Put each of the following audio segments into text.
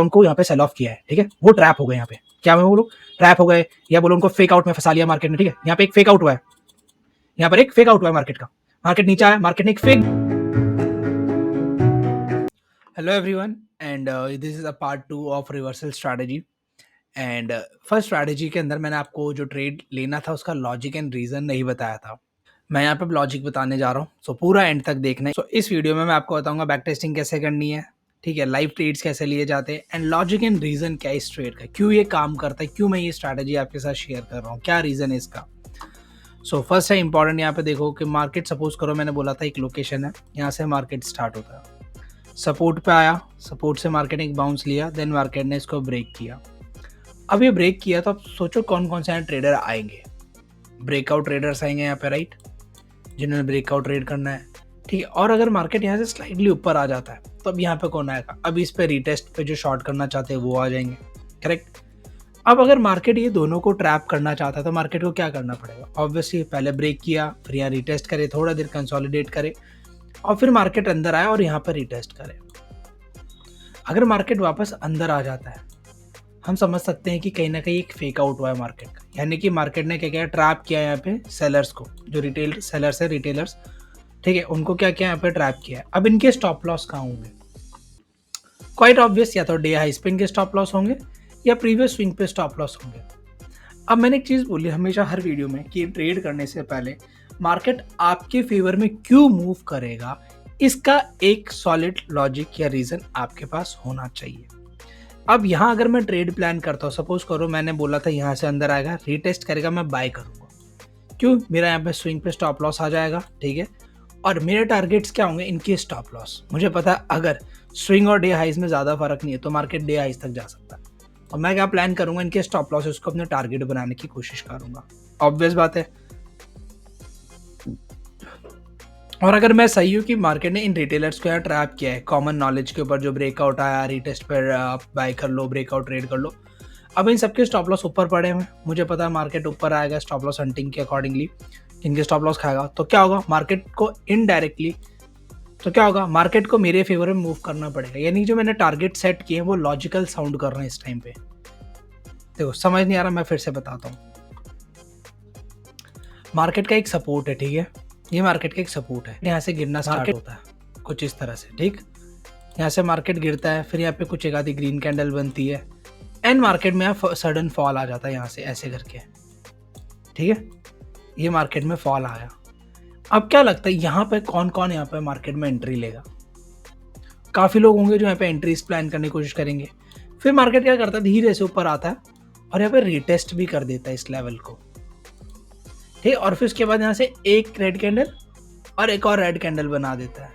उनको यहाँ पे सेल ऑफ किया है, ठीक है, वो ट्रैप हो गए यहाँ पे। क्या मैं बोलूँ, ट्रैप हो गए, या बोलो उनको फेक आउट में फंसा लिया मार्केट ने, ठीक है। यहाँ पे एक फेक आउट हुआ है, यहाँ पर एक फेक आउट हुआ है मार्केट का, मार्केट नीचे आया, मार्केट ने एक fake. Hello everyone, and this is a part 2 of reversal strategy. And first strategy के अंदर मैंने आपको जो ट्रेड लेना था उसका लॉजिक एंड रीजन नहीं बताया था। मैं यहाँ पे लॉजिक बताने जा रहा हूँ, सो पूरा एंड तक देखना है। सो इस वीडियो में मैं आपको बताऊंगा बैक टेस्टिंग कैसे करनी है, ठीक है, लाइव ट्रेड्स कैसे लिए जाते हैं, एंड लॉजिक एंड रीजन क्या है इस ट्रेड का, क्यों ये काम करता है, क्यों मैं ये स्ट्रैटेजी आपके साथ शेयर कर रहा हूँ, क्या रीजन है इसका। सो फर्स्ट है इंपॉर्टेंट, यहाँ पे देखो कि मार्केट सपोज करो मैंने बोला था एक लोकेशन है, यहाँ से मार्केट स्टार्ट होता है, सपोर्ट पे आया, सपोर्ट से मार्केट ने एक बाउंस लिया, देन मार्केट ने इसको ब्रेक किया। अब ये ब्रेक किया तो अब सोचो कौन कौन से यहाँ ट्रेडर आएंगे, ब्रेकआउट ट्रेडर्स आएंगे यहाँ पे, राइट, जिन्होंने ब्रेकआउट ट्रेड करना है, ठीक है। और अगर मार्केट यहाँ से स्लाइडली ऊपर आ जाता है तो अब यहाँ पे कौन आएगा, अब इस पे रिटेस्ट पे जो शॉर्ट करना चाहते हैं वो आ जाएंगे, करेक्ट। अब अगर मार्केट ये दोनों को ट्रैप करना चाहता है तो मार्केट को क्या करना पड़ेगा, ऑब्वियसली पहले ब्रेक किया, फिर यहाँ रिटेस्ट करे, थोड़ा देर कंसोलिडेट करे, और फिर मार्केट अंदर आए और यहाँ पर रिटेस्ट करे। अगर मार्केट वापस अंदर आ जाता है, हम समझ सकते हैं कि कहीं ना कहीं एक फेक आउट हुआ है मार्केट का, यानी कि मार्केट ने क्या किया, ट्रैप किया यहाँ पे सेलर्स को, जो रिटेल सेलर्स है, रिटेलर्स, ठीक है, उनको क्या किया यहाँ पे ट्रैप किया है। अब इनके स्टॉप लॉस कहाँ होंगे, क्वाइट ऑब्वियस, या तो डे हाई पे इनके स्टॉप लॉस होंगे या प्रीवियस स्विंग पे स्टॉप लॉस होंगे। अब मैंने एक चीज़ बोली हमेशा हर वीडियो में कि ट्रेड करने से पहले मार्केट आपके फेवर में क्यों मूव करेगा, इसका एक सॉलिड लॉजिक या रीज़न आपके पास होना चाहिए। अब यहाँ अगर मैं ट्रेड प्लान करता हूँ, सपोज करो मैंने बोला था यहाँ से अंदर आएगा, रीटेस्ट करेगा, मैं बाय करूँगा, क्यों, मेरा यहाँ पे स्विंग पे स्टॉप लॉस आ जाएगा, ठीक है, और मेरे टारगेट्स क्या होंगे, इनके स्टॉप लॉस। मुझे पता है अगर स्विंग और डे हाइज में ज़्यादा फर्क नहीं है तो मार्केट डे हाइज तक जा सकता है, और मैं क्या प्लान करूँगा, इनके स्टॉप लॉस उसको अपने टारगेट बनाने की कोशिश करूँगा, ऑब्वियस बात है। और अगर मैं सही हूँ कि मार्केट ने इन रिटेलर्स को यहाँ ट्रैप किया है कॉमन नॉलेज के ऊपर, जो ब्रेकआउट आया, रिटेस्ट पर आप बाय कर लो, ब्रेकआउट ट्रेड कर लो, अब इन सबके स्टॉप लॉस ऊपर पड़े हैं, मुझे पता है मार्केट ऊपर आएगा स्टॉप लॉस हंटिंग के अकॉर्डिंगली, इनके स्टॉप लॉस खाएगा, तो क्या होगा, मार्केट को इनडायरेक्टली, तो क्या होगा, मार्केट को मेरे फेवर में मूव करना पड़ेगा, यानी जो मैंने टारगेट सेट किए हैं वो लॉजिकल साउंड कर रहे हैं इस टाइम पे। देखो समझ नहीं आ रहा, मैं फिर से बताता हूँ, मार्केट का एक सपोर्ट है, ठीक है, ये मार्केट का एक सपोर्ट है, यहाँ से गिरना स्टार्ट होता है कुछ इस तरह से, ठीक, यहाँ से मार्केट गिरता है, फिर यहाँ पे कुछ एक आधी ग्रीन कैंडल बनती है, एंड मार्केट में यहाँ सडन फॉल आ जाता है यहाँ से ऐसे करके, ठीक है, ये मार्केट में फॉल आया। अब क्या लगता है यहाँ पे कौन कौन यहाँ पे मार्केट में एंट्री लेगा, काफ़ी लोग होंगे जो यहाँ पे एंट्रीज प्लान करने की कोशिश करेंगे। फिर मार्केट क्या करता है, धीरे से ऊपर आता है और यहाँ पे रिटेस्ट भी कर देता है इस लेवल को, ठीक, और फिर उसके बाद यहाँ से एक रेड कैंडल और एक और रेड कैंडल बना देता है।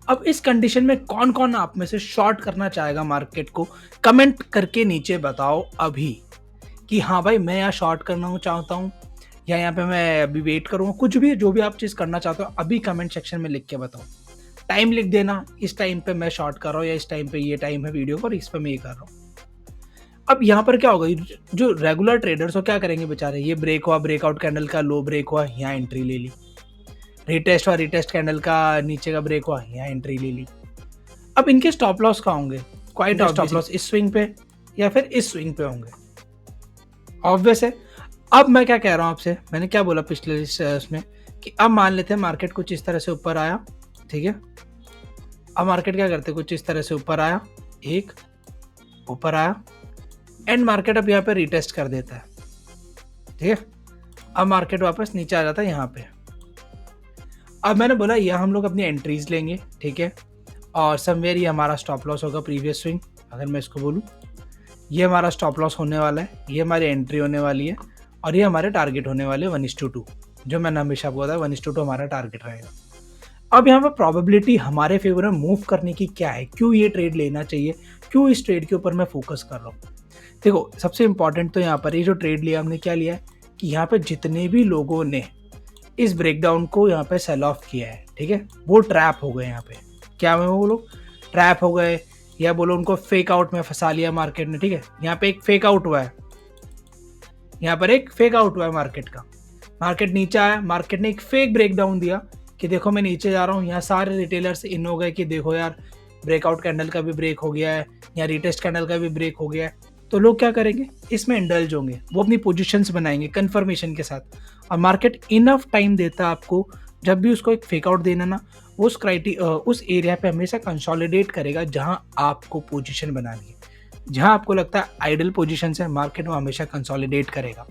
अब इस कंडीशन में कौन कौन आप में से शॉर्ट करना चाहेगा मार्केट को, कमेंट करके नीचे बताओ अभी कि हाँ भाई मैं यहाँ शॉर्ट करना चाहता हूँ, या यहाँ पे मैं अभी वेट करूँगा, कुछ भी जो भी आप चीज़ करना चाहते हो अभी कमेंट सेक्शन में लिख के बताओ। टाइम लिख देना, इस टाइम पे मैं शॉर्ट कर रहा हूँ, या इस टाइम पे ये टाइम है वीडियो पर, इस पर मैं ये कर रहा हूँ। अब यहाँ पर क्या होगा, जो रेगुलर ट्रेडर्स हो क्या करेंगे बेचारे, ये ब्रेक हुआ, ब्रेकआउट कैंडल का लो ब्रेक हुआ, यहाँ एंट्री ले ली, रिटेस्ट हुआ, रिटेस्ट कैंडल का नीचे का ब्रेक हुआ, यहाँ एंट्री ले ली। अब इनके स्टॉप लॉस कहाँ होंगे, क्वाइट स्टॉप लॉस इस स्विंग पे या फिर इस स्विंग पे होंगे, ऑब्वियस है। अब मैं क्या कह रहा हूँ आपसे, मैंने क्या बोला पिछले इसमें कि अब मान लेते हैं मार्केट कुछ इस तरह से ऊपर आया, ठीक है, अब मार्केट क्या करते, कुछ इस तरह से ऊपर आया, एक ऊपर आया, एंड मार्केट अब यहाँ पे रिटेस्ट कर देता है, ठीक है, अब मार्केट वापस नीचे आ जाता है यहाँ पे। अब मैंने बोला यहाँ हम लोग अपनी एंट्रीज लेंगे, ठीक है, और समवेयर ये हमारा स्टॉप लॉस होगा प्रीवियस स्विंग, अगर मैं इसको बोलूँ ये हमारा स्टॉप लॉस होने वाला है, ये हमारी एंट्री होने वाली है, और ये हमारे टारगेट होने वाले 1:2, जो मैंने हमेशा आपको बताया 1:2 हमारा टारगेट रहेगा। अब यहाँ पर प्रोबेबिलिटी हमारे फेवर में मूव करने की क्या है, क्यों ये ट्रेड लेना चाहिए, क्यों इस ट्रेड के ऊपर मैं फोकस कर रहा हूँ। देखो सबसे इंपॉर्टेंट तो यहाँ पर ये जो ट्रेड लिया हमने क्या लिया है कि यहाँ पे जितने भी लोगों ने इस ब्रेकडाउन को यहाँ पे सेल ऑफ किया है, ठीक है, वो ट्रैप हो गए यहाँ पे, क्या मैं बोलूँ, ट्रैप हो गए, या बोलो उनको फेक आउट में फंसा लिया मार्केट ने, ठीक है, यहाँ पे एक फेक आउट हुआ है, यहाँ पर एक फेक आउट हुआ है मार्केट का, मार्केट नीचे आया, मार्केट ने एक फेक ब्रेकडाउन दिया कि देखो मैं नीचे जा रहा हूँ, यहाँ सारे रिटेलर्स इन हो गए कि देखो यार ब्रेकआउट कैंडल का भी ब्रेक हो गया है या रीटेस्ट कैंडल का भी ब्रेक हो गया है, तो लोग क्या करेंगे, इसमें इंडल्ज होंगे, वो अपनी पोजीशंस बनाएंगे कंफर्मेशन के साथ। और मार्केट इनफ टाइम देता है आपको, जब भी उसको एक फेक आउट देना ना, उस एरिया पे हमेशा कंसोलिडेट करेगा जहां आपको पोजीशन बनानी है। जहां आपको लगता है आइडल पोजीशन है, मार्केट वो हमेशा कंसोलिडेट करेगा।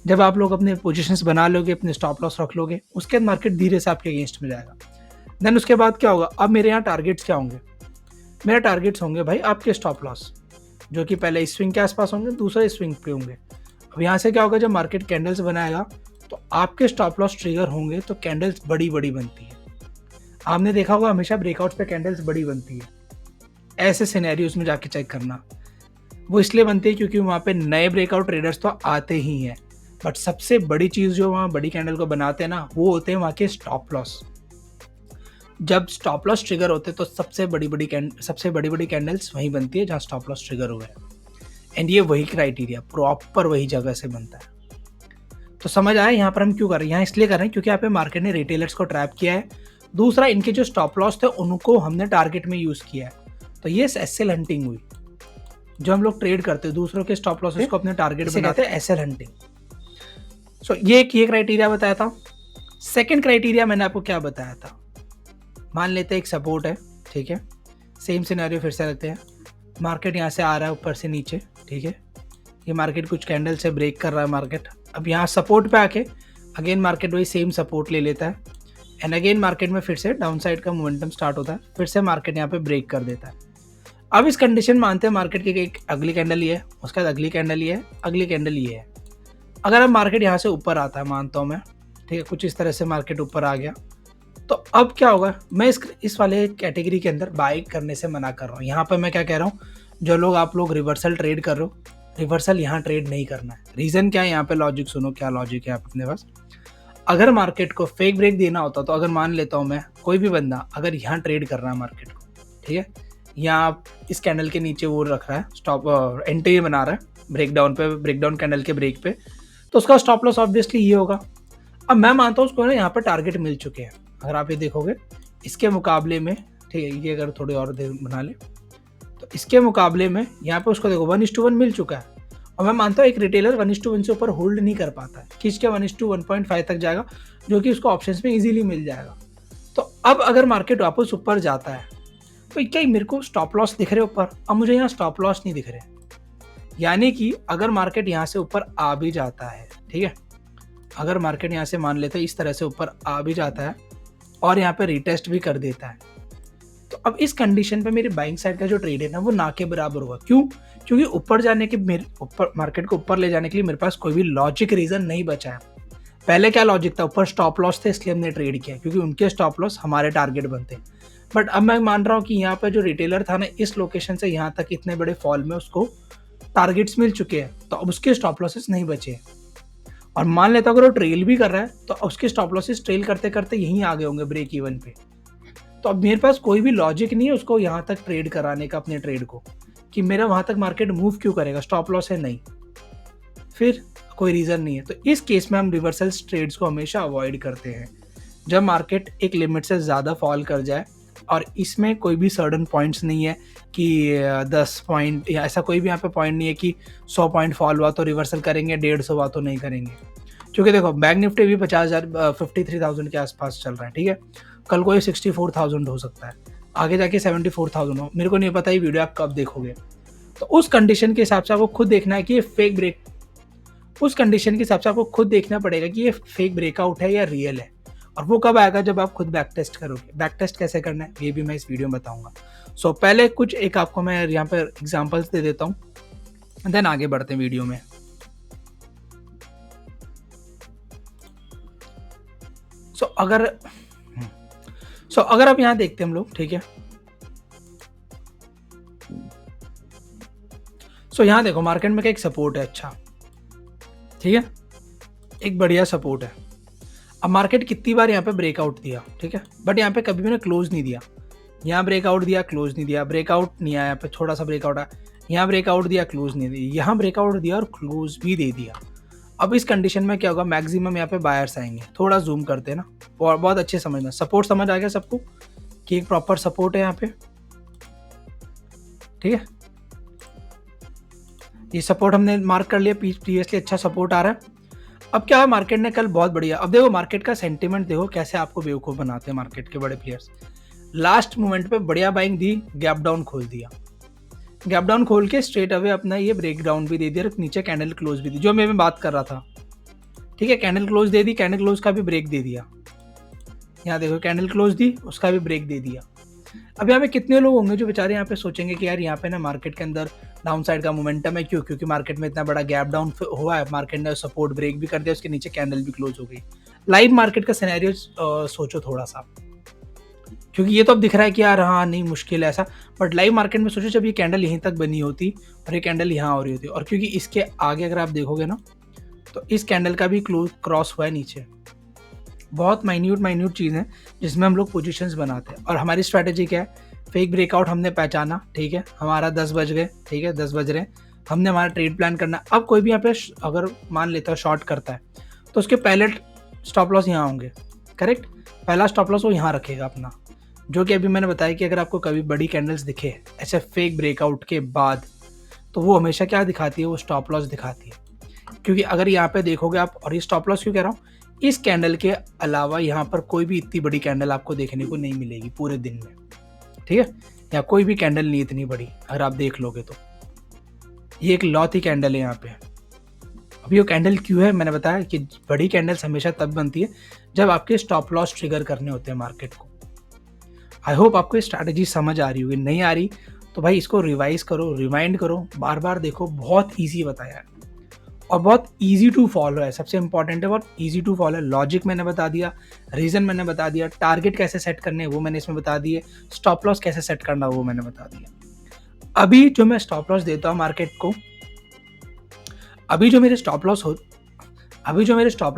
जब आप लोग अपने पोजीशंस बना लोगे, अपने स्टॉप लॉस रख लोगे, उसके बाद मार्केट धीरे से आपके अगेंस्ट में जाएगा। देन उसके बाद क्या होगा, अब मेरे यहाँ टारगेट्स क्या होंगे, मेरे टारगेट्स होंगे भाई आपके स्टॉप लॉस, जो कि पहले इस स्विंग के आसपास होंगे, दूसरे स्विंग पे होंगे। अब यहाँ से क्या होगा, जब मार्केट कैंडल्स बनाएगा तो आपके स्टॉप लॉस ट्रिगर होंगे, तो कैंडल्स बड़ी बड़ी बनती है। आपने देखा होगा हमेशा ब्रेकआउट्स पे कैंडल्स बड़ी बनती है। ऐसे सिनेरियोज में जाके चेक करना, वो इसलिए बनती है क्योंकि वहाँ पे नए ब्रेकआउट ट्रेडर्स तो आते ही हैं, बट सबसे बड़ी चीज़ जो वहाँ बड़ी कैंडल को बनाते हैं ना, वो होते हैं वहाँ के स्टॉप लॉस। जब स्टॉप लॉस ट्रिगर होते हैं तो सबसे बड़ी बड़ी कैंडल्स वहीं बनती है जहाँ स्टॉप लॉस ट्रिगर हुआ है। एंड ये वही क्राइटेरिया प्रॉपर वही जगह से बनता है। तो समझ आया यहाँ पर हम क्यों कर रहे हैं, यहाँ इसलिए कर रहे हैं क्योंकि यहाँ पे मार्केट ने रिटेलर्स को ट्रैप किया है। दूसरा, इनके जो स्टॉप लॉस थे उनको हमने टारगेट में यूज किया है, तो ये एसएल हंटिंग हुई। जो हम लोग ट्रेड करते हैं दूसरों के स्टॉप लॉसेस को अपने टारगेट बनाते हैं, एसएल हंटिंग। सो ये क्राइटेरिया बताया था। सेकंड क्राइटेरिया मैंने आपको क्या बताया था, मान लेते हैं एक सपोर्ट है, ठीक है, सेम सिनेरियो फिर से रखते हैं। मार्केट यहाँ से आ रहा है ऊपर से नीचे, ठीक है, ये मार्केट कुछ कैंडल से ब्रेक कर रहा है मार्केट। अब यहाँ सपोर्ट पे आके अगेन मार्केट वही सेम सपोर्ट ले लेता है, एंड अगेन मार्केट में फिर से डाउन साइड का मोमेंटम स्टार्ट होता है, फिर से मार्केट यहाँ पे ब्रेक कर देता है। अब इस कंडीशन मानते हैं मार्केट की एक अगली कैंडल ये है, उसके बाद अगली कैंडल ये है, अगली कैंडल ये है। अगर अब मार्केट यहाँ से ऊपर आता है, मानता हूँ मैं, ठीक है, कुछ इस तरह से मार्केट ऊपर आ गया, तो अब क्या होगा, मैं इस वाले कैटेगरी के अंदर बाई करने से मना कर रहा हूँ। यहाँ पर मैं क्या कह रहा हूँ, जो लोग आप लोग रिवर्सल ट्रेड कर रहे हो, रिवर्सल यहाँ ट्रेड नहीं करना है। रीज़न क्या है, यहाँ पे लॉजिक सुनो, क्या लॉजिक है आप अपने पास। अगर मार्केट को फेक ब्रेक देना होता तो अगर मान लेता हूँ मैं, कोई भी बंदा अगर यहाँ ट्रेड कर रहा है मार्केट को, ठीक है, यहाँ इस कैंडल के नीचे वो रख रहा है, स्टॉप एंट्री बना रहा है ब्रेकडाउन कैंडल के ब्रेक पे, तो उसका स्टॉप लॉस ऑब्वियसली ये होगा। अब मैं मानता हूँ उसको ना यहाँ पर टारगेट मिल चुके हैं। अगर आप ये देखोगे इसके मुकाबले में, ठीक है, ये अगर थोड़ी और देर बना ले तो इसके मुकाबले में यहाँ पे उसको देखो 1:1 मिल चुका है। और मैं मानता हूँ एक रिटेलर 1:1 से ऊपर होल्ड नहीं कर पाता है, खींच के 1:1.5 तक जाएगा, जो कि उसको ऑप्शंस में इजीली मिल जाएगा। तो अब अगर मार्केट वापस ऊपर जाता है तो क्या मेरे को स्टॉप लॉस दिख रहे ऊपर, अब मुझे यहाँ स्टॉप लॉस नहीं दिख रहे। यानी कि अगर मार्केट यहाँ से ऊपर आ भी जाता है, ठीक है, अगर मार्केट यहाँ से मान लेते हैं इस तरह से ऊपर आ भी जाता है और यहाँ पे रिटेस्ट भी कर देता है, तो अब इस कंडीशन पे मेरी बाइंग साइड का जो ट्रेड है ना, वो ना के बराबर होगा। क्यों? क्योंकि ऊपर जाने के मार्केट को ऊपर ले जाने के लिए मेरे पास कोई भी लॉजिक रीजन नहीं बचा है। पहले क्या लॉजिक था, ऊपर स्टॉप लॉस थे इसलिए हमने ट्रेड किया, क्योंकि उनके स्टॉप लॉस हमारे टारगेट बनते। बट अब मैं मान रहा हूँ कि यहाँ पर जो रिटेलर था ना, इस लोकेशन से यहाँ तक इतने बड़े फॉल में उसको टारगेट्स मिल चुके हैं, तो अब उसके स्टॉप लॉसेस नहीं बचे। और मान लेता अगर वो ट्रेल भी कर रहा है तो उसके स्टॉप लॉसेस ट्रेल करते करते यहीं आ गए होंगे ब्रेक इवन पे। तो अब मेरे पास कोई भी लॉजिक नहीं है उसको यहाँ तक ट्रेड कराने का, अपने ट्रेड को, कि मेरा वहाँ तक मार्केट मूव क्यों करेगा, स्टॉप लॉस है नहीं, फिर कोई रीज़न नहीं है। तो इस केस में हम रिवर्सल ट्रेड्स को हमेशा अवॉइड करते हैं जब मार्केट एक लिमिट से ज़्यादा फॉल कर जाए और इसमें कोई भी सर्टन पॉइंट्स नहीं है कि 10 पॉइंट या ऐसा कोई भी यहाँ पे पॉइंट नहीं है कि 100 पॉइंट फॉल हुआ तो रिवर्सल करेंगे, 150 हुआ तो नहीं करेंगे। क्योंकि देखो बैंक निफ्टी भी 53,000 के आसपास चल रहा है, ठीक है, कल को ये 64,000 हो सकता है, आगे जाके 74,000 हो, मेरे को नहीं पता ये वीडियो आप कब देखोगे। तो उस कंडीशन के हिसाब से आपको खुद देखना है कि ये फेक ब्रेक, उस कंडीशन के हिसाब से आपको खुद देखना पड़ेगा कि ये फेक ब्रेकआउट है या रियल है। और वो कब आएगा, जब आप खुद बैक टेस्ट करोगे। बैक टेस्ट कैसे करना है ये भी मैं इस वीडियो में बताऊंगा। सो पहले कुछ एक आपको मैं यहाँ पर एग्जांपल्स दे देता हूँ, देन आगे बढ़ते हैं वीडियो में। सो अगर आप यहाँ देखते हैं हम लोग, ठीक है, सो यहाँ देखो मार्केट में एक सपोर्ट है, अच्छा, ठीक है, एक बढ़िया सपोर्ट है। अब मार्केट कितनी बार यहाँ पे ब्रेकआउट दिया, ठीक है, बट यहाँ पे कभी मैंने क्लोज नहीं दिया। यहाँ ब्रेकआउट दिया, क्लोज नहीं दिया, ब्रेकआउट नहीं आया, यहाँ पे थोड़ा सा ब्रेकआउट आया, यहाँ ब्रेकआउट दिया, क्लोज नहीं दिया, यहाँ ब्रेकआउट दिया और क्लोज भी दे दिया। अब इस कंडीशन में क्या होगा, मैक्सिमम यहाँ पे बायर्स आएंगे। थोड़ा जूम करते हैं ना, और बहुत अच्छे समझना, सपोर्ट समझ आ गया सबको कि एक प्रॉपर सपोर्ट है यहाँ पे, ठीक है, ये सपोर्ट हमने मार्क कर लिया, प्रीवियसली अच्छा सपोर्ट आ रहा है। अब क्या है, मार्केट ने कल बहुत बढ़िया, अब देखो मार्केट का सेंटीमेंट देखो कैसे आपको बेवकूफ़ बनाते हैं मार्केट के बड़े प्लेयर्स। लास्ट मोमेंट पे बढ़िया बाइंग दी, गैप डाउन खोल दिया, गैप डाउन खोल के स्ट्रेट अवे अपना ये ब्रेक डाउन भी दे दिया, नीचे कैंडल क्लोज भी दी, जो मैं बात कर रहा था। ठीक है, कैंडल क्लोज दे दी, कैंडल क्लोज का भी ब्रेक दे दिया, यहाँ देखो कैंडल क्लोज दी, उसका भी ब्रेक दे दिया। अब यहाँ पे कितने लोग होंगे जो बेचारे यहाँ पे सोचेंगे कि यार यहाँ पे ना मार्केट के अंदर डाउन साइड का मोमेंटम है, क्यों? क्योंकि मार्केट में इतना बड़ा गैप डाउन हुआ है, मार्केट ने सपोर्ट ब्रेक भी कर दिया, उसके नीचे कैंडल भी क्लोज हो गई। लाइव मार्केट का सिनेरियो सोचो थोड़ा सा, क्योंकि ये तो अब दिख रहा है कि यार हाँ नहीं मुश्किल है ऐसा, बट लाइव मार्केट में सोचो जब ये कैंडल यहीं तक बनी होती और ये कैंडल यहाँ हो रही होती, और क्योंकि इसके आगे अगर आप देखोगे ना तो इस कैंडल का भी क्रॉस हुआ है नीचे। बहुत माइन्यूट चीज़ है जिसमें हम लोग पोजीशंस बनाते हैं। और हमारी स्ट्रैटेजी क्या है, फेक ब्रेकआउट हमने पहचाना, ठीक है, हमारा 10 बज गए, ठीक है 10 बज रहे हैं, हमने हमारा ट्रेड प्लान करना। अब कोई भी यहाँ पे अगर मान लेता है शॉर्ट करता है तो उसके पहले स्टॉप लॉस यहाँ होंगे, करेक्ट, पहला स्टॉप लॉस वो यहाँ रखेगा अपना, जो कि अभी मैंने बताया कि अगर आपको कभी बड़ी कैंडल्स दिखे ऐसे फेक ब्रेकआउट के बाद तो वो हमेशा क्या दिखाती है, वो स्टॉप लॉस दिखाती है। क्योंकि अगर यहाँ पे देखोगे आप, और ये स्टॉप लॉस क्यों कह रहा हूँ, इस कैंडल के अलावा यहाँ पर कोई भी इतनी बड़ी कैंडल आपको देखने को नहीं मिलेगी पूरे दिन में, ठीक है, या कोई भी कैंडल नहीं इतनी बड़ी अगर आप देख लोगे तो। ये एक लौती कैंडल है यहाँ पे। अब ये कैंडल क्यों है, मैंने बताया कि बड़ी कैंडल्स हमेशा तब बनती है जब आपके स्टॉप लॉस ट्रिगर करने होते हैं मार्केट को। आई होप आपको ये स्ट्रैटेजी समझ आ रही होगी, नहीं आ रही तो भाई इसको रिवाइज करो, रिमाइंड करो, बार बार देखो, बहुत ईजी बताया है और बहुत ईजी टू फॉलो है। सबसे इंपॉर्टेंट है, बहुत ईजी टू फॉलो है। लॉजिक मैंने बता दिया, रीजन मैंने बता दिया, टारगेट कैसे सेट करने हैं वो मैंने इसमें बता दिए, स्टॉप लॉस कैसे सेट करना वो मैंने बता दिया। अभी जो मैं स्टॉप लॉस देता हूँ मार्केट को, अभी जो मेरे स्टॉप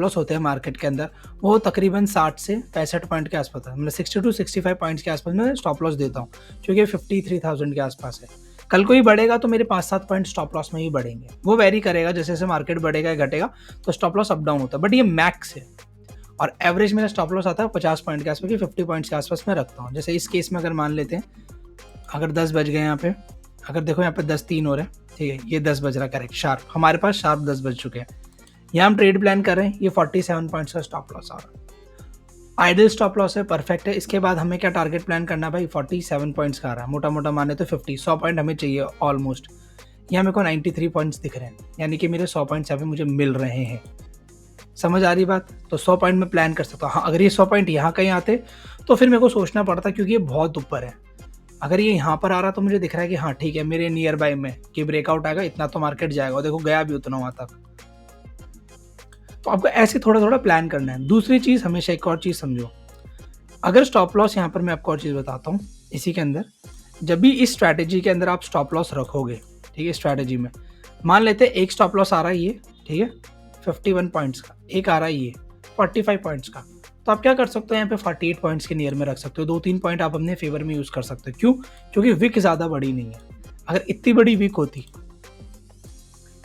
लॉस होते हैं मार्केट के अंदर वो तकरीबन 60 से 65 पॉइंट के आसपास है, मतलब 60 to 65 पॉइंट्स के आसपास मैं स्टॉप लॉस देता हूँ, क्योंकि 53,000 के आसपास है। कल को ही बढ़ेगा तो मेरे 5-7 पॉइंट स्टॉप लॉस में ही बढ़ेंगे, वो वेरी करेगा जैसे जैसे मार्केट बढ़ेगा या घटेगा तो स्टॉप लॉस अप डाउन होता है, बट ये मैक्स है। और एवरेज मेरा स्टॉप लॉस आता है 50 पॉइंट के आसपास, 50 पॉइंट्स के आसपास मैं रखता हूँ। जैसे इस केस में अगर मान लेते हैं, अगर 10 बज गए यहाँ पे, अगर देखो यहाँ पे 10:03 हो रहे हैं, ठीक है, ये 10 बज रहा है करेक्ट शार्प, हमारे पास शार्प 10 बज चुके हैं, यहाँ हम ट्रेड प्लान कर रहे हैं, ये 47 पॉइंट्स का स्टॉप लॉस आ रहा है, आइडल स्टॉप लॉस है, परफेक्ट है। इसके बाद हमें क्या टारगेट प्लान करना भाई, 47 पॉइंट्स का आ रहा है, मोटा मोटा माने तो 100 पॉइंट हमें चाहिए ऑलमोस्ट। यहाँ मेरे को 93 पॉइंट्स दिख रहे हैं, यानी कि मेरे 100 पॉइंट्स यहाँ पे मुझे मिल रहे हैं। समझ आ रही बात? तो 100 पॉइंट में प्लान कर सकता हूँ। हाँ, अगर ये 100 पॉइंट यहाँ कहीं आते तो फिर मेरे को सोचना पड़ता, क्योंकि ये बहुत ऊपर है। अगर ये यहाँ पर आ रहा तो मुझे दिख रहा है कि हाँ ठीक है, मेरे नियर बाय में कि ब्रेकआउट आएगा, इतना तो मार्केट जाएगा, और देखो गया भी उतना वहाँ तक। तो आपको ऐसे थोड़ा थोड़ा प्लान करना है। दूसरी चीज़, हमेशा एक और चीज़ समझो, अगर स्टॉप लॉस, यहाँ पर मैं आपको और चीज़ बताता हूँ इसी के अंदर, जब भी इस स्ट्रैटेजी के अंदर आप स्टॉप लॉस रखोगे, ठीक है, स्ट्रैटेजी में मान लेते हैं एक स्टॉप लॉस आ रहा है ये, ठीक है, 51 पॉइंट्स का, एक आ रहा है ये 45 पॉइंट्स का, तो आप क्या कर सकते हो, यहाँ पे 48 पॉइंट्स के नियर में रख सकते हो। 2-3 पॉइंट आप अपने फेवर में यूज़ कर सकते हो। क्यों? क्योंकि विक ज़्यादा बड़ी नहीं है। अगर इतनी बड़ी विक होती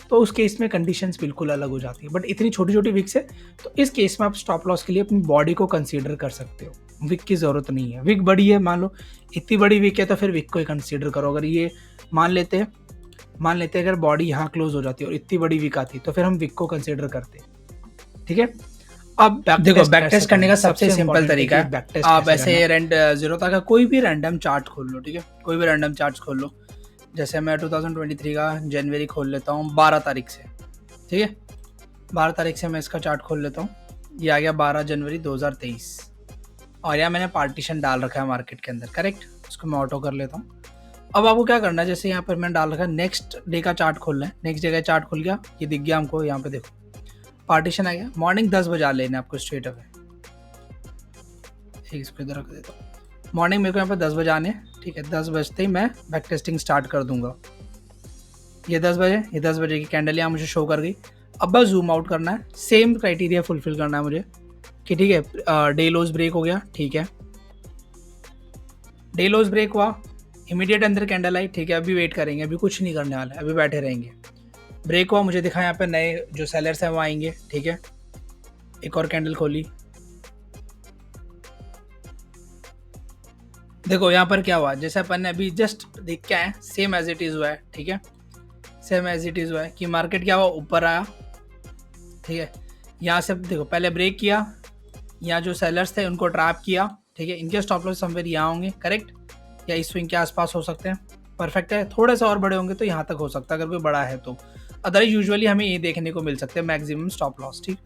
तो उस केस में कंडीशंस बिल्कुल अलग हो जाती है, बट इतनी छोटी छोटी विक्स है तो इस केस में आप स्टॉप लॉस के लिए अपनी बॉडी को कंसीडर कर सकते हो। विक की ज़रूरत नहीं है। विक बड़ी है, मान लो इतनी बड़ी विक है तो फिर विक को ही कंसीडर करो। अगर ये मान लेते हैं अगर बॉडी यहाँ क्लोज हो जाती है और इतनी बड़ी विक आती तो फिर हम विक को कंसीडर करते हैं। ठीक है, अब देखो बैक टेस्ट करने का सबसे सिंपल तरीका है, आप ऐसे जीरोधा का कोई भी रैंडम चार्ट खोल लो। ठीक है, कोई भी रैंडम चार्ट खोल लो। जैसे मैं 2023 का जनवरी खोल लेता हूँ 12 तारीख से। ठीक है, 12 तारीख से मैं इसका चार्ट खोल लेता हूँ। ये आ गया 12 जनवरी 2023 और यहाँ मैंने पार्टीशन डाल रखा है मार्केट के अंदर। करेक्ट, इसको मैं ऑटो कर लेता हूँ। अब आपको क्या करना है, जैसे यहाँ पर मैंने डाल रखा है, नेक्स्ट डे का चार्ट खोलना है। नेक्स्ट डे का चार्ट खुल गया, ये दिख गया हमको। यहाँ पे देखो पार्टीशन आ गया। मॉर्निंग 10 बजे आ लेना आपको स्ट्रेट अवे। ठीक, इसको इधर रख देता हूँ। मॉर्निंग मेरे को यहाँ पर 10 बजे आने। ठीक है, 10 बजते ही मैं बैक टेस्टिंग स्टार्ट कर दूंगा। ये 10 बजे की कैंडल यहाँ मुझे शो कर गई। अब बस जूम आउट करना है, सेम क्राइटेरिया फुलफिल करना है मुझे कि ठीक है डे लोज ब्रेक हो गया। ठीक है, डे लोज ब्रेक हुआ, इमीडिएट अंदर कैंडल आई। ठीक है, अभी वेट करेंगे, अभी कुछ नहीं करने वाला है, अभी बैठे रहेंगे। ब्रेक हुआ, मुझे दिखा यहाँ पे नए जो सेलर्स हैं वो आएंगे। ठीक है, एक और कैंडल खोली, देखो यहाँ पर क्या हुआ, जैसे अपन ने अभी जस्ट देख के आए, सेम एज इट इज़ हुआ है, ठीक है, सेम एज इट इज़ हुआ है कि मार्केट क्या हुआ, ऊपर आया, ठीक है, यहाँ से देखो पहले ब्रेक किया, यहाँ जो सेलर्स थे उनको ट्रैप किया, ठीक है, इनके स्टॉप लॉस समवेयर यहाँ होंगे, करेक्ट, या इस स्विंग के आसपास हो सकते हैं, परफेक्ट है, थोड़े से और बड़े होंगे तो यहाँ तक हो सकता है अगर कोई बड़ा है तो, अदरवाइज यूजुअली हमें ये देखने को मिल सकते हैं मैक्सिमम स्टॉप लॉस, ठीक।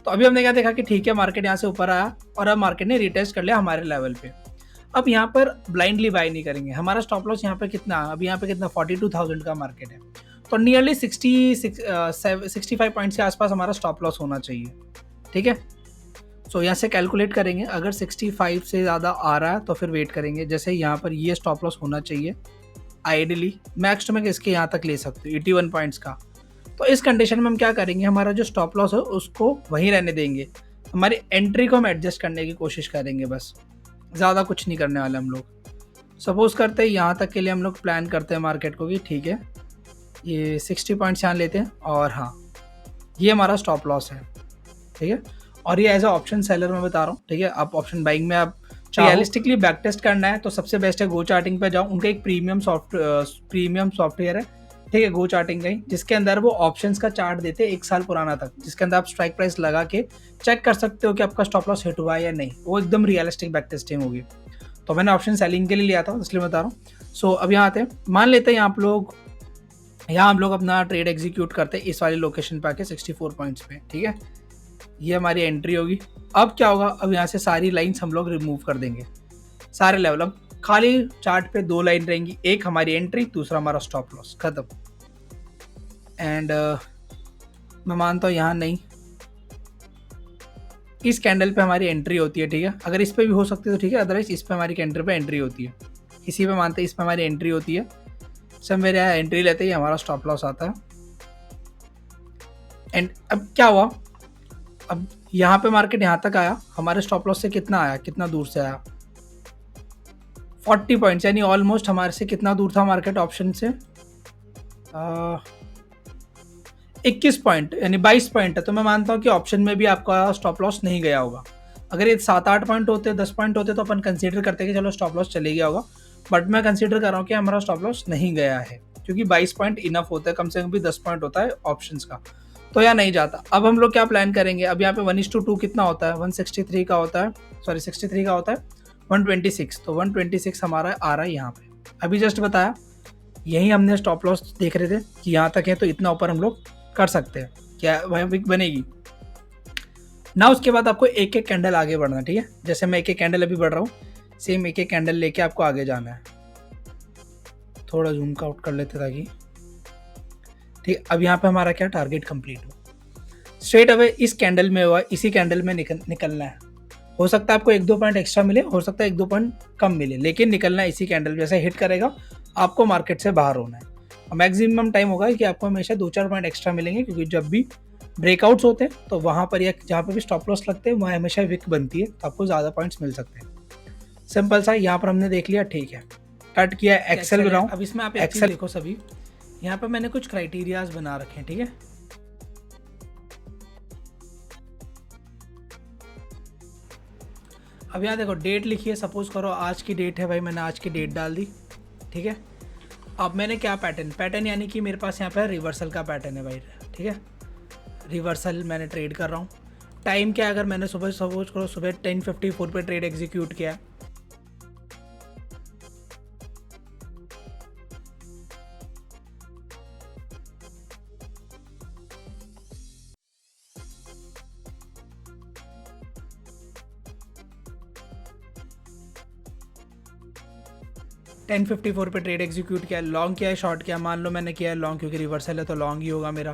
तो अभी हमने क्या देखा कि ठीक है मार्केट यहाँ से ऊपर आया और अब मार्केट ने रिटेस्ट कर लिया हमारे लेवल पे। अब यहाँ पर ब्लाइंडली बाय नहीं करेंगे, हमारा स्टॉप लॉस यहाँ पे कितना, अभी यहाँ पे कितना 42,000 का मार्केट है, तो नियरली 65 पॉइंट्स के आसपास हमारा स्टॉप लॉस होना चाहिए, ठीक है। सो यहाँ से कैलकुलेट करेंगे, अगर 65 से ज़्यादा आ रहा है तो फिर वेट करेंगे, जैसे यहाँ पर ये स्टॉप लॉस होना चाहिए आइडियली, मैक्स टू मैक्स इसके यहाँ तक ले सकते हो 81 पॉइंट्स का। तो इस कंडीशन में हम क्या करेंगे, हमारा जो स्टॉप लॉस है उसको वहीं रहने देंगे, हमारी एंट्री को हम एडजस्ट करने की कोशिश करेंगे, बस ज़्यादा कुछ नहीं करने वाले हम लोग। सपोज करते हैं यहाँ तक के लिए हम लोग प्लान करते हैं मार्केट को कि ठीक है ये 60 पॉइंट्स यहाँ लेते हैं और हाँ ये हमारा स्टॉप लॉस है, ठीक है, और ये एज अ ऑप्शन सेलर मैं बता रहा हूँ, ठीक है। आप ऑप्शन बाइंग में आप रियलिस्टिकली बैक टेस्ट करना है तो सबसे बेस्ट है गो चार्टिंग पे जाओ, उनका एक प्रीमियम सॉफ्टवेयर है, ठीक है, गो चार्टिंग का ही, जिसके अंदर वो ऑप्शंस का चार्ट देते हैं 1 साल पुराना तक, जिसके अंदर आप स्ट्राइक प्राइस लगा के चेक कर सकते हो कि आपका स्टॉप लॉस हिट हुआ है या नहीं, वो एकदम रियलिस्टिक बैक टेस्टिंग होगी। तो मैंने ऑप्शन सेलिंग के लिए लिया था इसलिए बता रहा हूँ। सो अब यहाँ आते हैं, मान लेते हैं यहाँ हम लोग अपना ट्रेड एग्जीक्यूट करते हैं इस वाली लोकेशन पे आके 64 पॉइंट्स पे, ठीक है, ये हमारी एंट्री होगी। अब क्या होगा, अब यहाँ से सारी लाइंस हम लोग रिमूव कर देंगे, सारे लेवल, अब खाली चार्ट पे 2 लाइन रहेंगी, एक हमारी एंट्री, दूसरा हमारा स्टॉप लॉस, खत्म। एंड मैं मानता हूँ यहाँ नहीं, इस कैंडल पे हमारी एंट्री होती है, ठीक है, अगर इस पे भी हो सकती है तो ठीक है, अदरवाइज इस पे हमारी कैंडल पे एंट्री होती है, इसी पे मानते हैं इस पे हमारी एंट्री होती है, सब मेरे यहाँ एंट्री लेते ही हमारा स्टॉप लॉस आता है। एंड अब क्या हुआ, अब यहाँ पे मार्केट यहाँ तक आया, हमारे स्टॉप लॉस से कितना आया, कितना दूर से आया, 40 पॉइंट्स, यानी ऑलमोस्ट हमारे से कितना दूर था मार्केट ऑप्शन से, 21 पॉइंट यानी 22 पॉइंट है, तो मैं मानता हूँ कि ऑप्शन में भी आपका स्टॉप लॉस नहीं गया होगा। अगर ये 7-8 पॉइंट होते, 10 पॉइंट होते तो अपन कंसीडर करते कि चलो स्टॉप लॉस चले गया होगा, बट मैं कंसीडर कर रहा हूँ कि हमारा स्टॉप लॉस नहीं गया है, क्योंकि 22 पॉइंट इनफ होता है, कम से कम भी 10 पॉइंट होता है ऑप्शंस का, तो यहाँ नहीं जाता। अब हम लोग क्या प्लान करेंगे, अब यहाँ पे 1:2 कितना होता है, 163 का होता है, सॉरी 63 का होता है 126, तो 126 हमारा आ रहा है यहाँ पे, अभी जस्ट बताया, यही हमने स्टॉप लॉस देख रहे थे कि यहाँ तक है तो इतना ऊपर हम लोग कर सकते हैं, क्या वह विक बनेगी ना। उसके बाद आपको एक एक कैंडल आगे बढ़ना, ठीक है, जैसे मैं एक एक कैंडल अभी बढ़ रहा हूँ, सेम एक एक कैंडल लेके आपको आगे जाना है। थोड़ा जूम का आउट कर लेते ताकि, ठीक, अब यहाँ पे हमारा क्या टारगेट कंप्लीट हो, स्ट्रेट अवे इस कैंडल में हुआ, इसी कैंडल में निकलना है, हो सकता है आपको 1-2 पॉइंट एक्स्ट्रा मिले, हो सकता है 1-2 पॉइंट कम मिले, लेकिन निकलना है इसी कैंडल, जैसे हिट करेगा आपको मार्केट से बाहर होना है। मैक्सिमम टाइम होगा कि आपको हमेशा 2-4 पॉइंट एक्स्ट्रा मिलेंगे, क्योंकि जब भी ब्रेकआउट्स होते हैं तो वहाँ पर या जहाँ पर भी स्टॉप लॉस लगते हैं वहाँ हमेशा विक बनती है, तो आपको ज़्यादा पॉइंट्स मिल सकते हैं। सिंपल सा, यहाँ पर हमने देख लिया, ठीक है, कट किया, एक्सेल बनाओ। अब इसमें आप एक्सेल देखो सभी, यहाँ पर मैंने कुछ क्राइटेरियाज बना रखे हैं, ठीक है, अब यहाँ देखो डेट लिखी है, सपोज करो आज की डेट है भाई, मैंने आज की डेट डाल दी, ठीक है। अब मैंने क्या पैटर्न यानी कि मेरे पास यहाँ पर रिवर्सल का पैटर्न है भाई, ठीक है, रिवर्सल मैंने ट्रेड कर रहा हूँ। टाइम क्या है, अगर मैंने सुबह सपोज करो सुबह 10:54 पे ट्रेड एग्जीक्यूट किया, टेन 54 पे ट्रेड एग्जीक्यूट किया, लॉन्ग किया है, शॉर्ट किया, मान लो मैंने किया है लॉन्ग, क्योंकि रिवर्सल है तो लॉन्ग ही होगा मेरा।